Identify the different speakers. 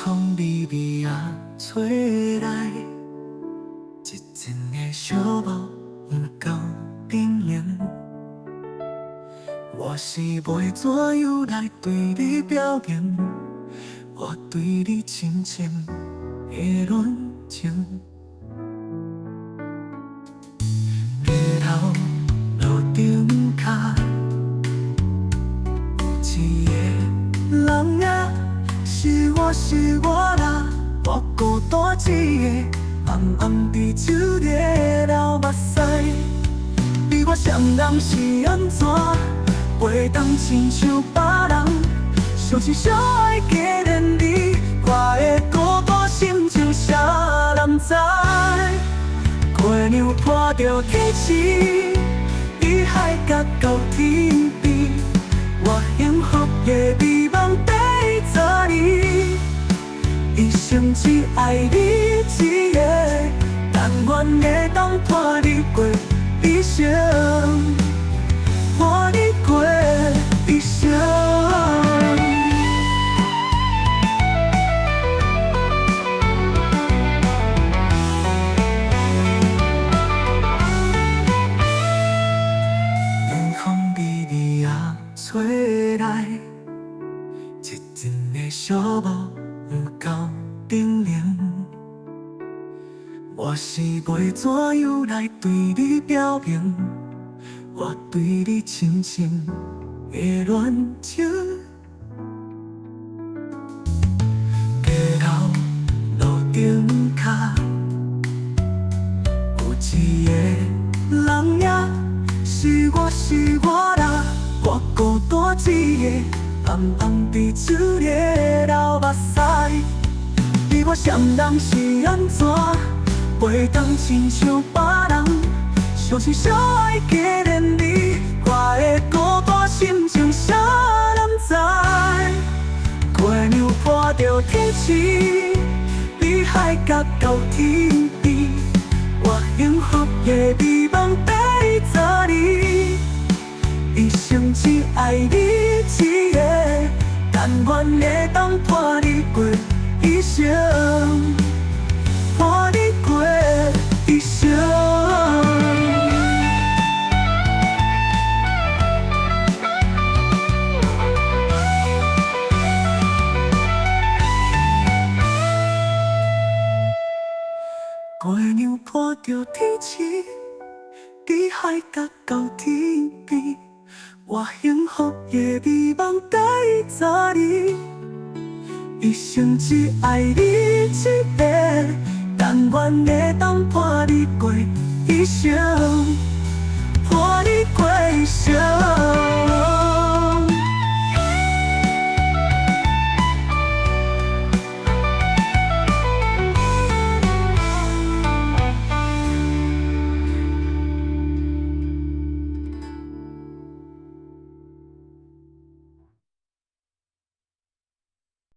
Speaker 1: 空微微啊吹来，一阵的小雾不够冰冷。我是要怎样来对你表明，我对你深深的恋情？街头路顶脚，有一个人啊，是我啦，我孤单一个，暗暗伫手捏流目屎。你我双人是安怎？袂当亲像别人，相亲相爱加连理，我的孤单心情啥人知？月亮伴着天星，比海角到天边，我幸福的美梦在昨日，一生只爱你一个，但愿会当伴你过一生。伴你过一生，冷风微微啊吹来，一阵的小雾不够冰冷。我是要怎样来对你表明？我对你深深的恋情？街头路顶脚，有一个人呀，是我啦，我孤单一个，暗暗伫手捏流目屎。你我双人是安怎？袂当亲像别人，相亲相爱加连理，我的孤单心情啥人知？月亮伴着天星，比海角到天边，我幸福的美梦在昨日，一生只爱你一个，但愿会当伴你过一生，伴你过一生。月亮伴着天星，比海角到天边，我幸福的美梦在昨日，一生只爱你一个，但愿会当伴你过一生，伴你过一生。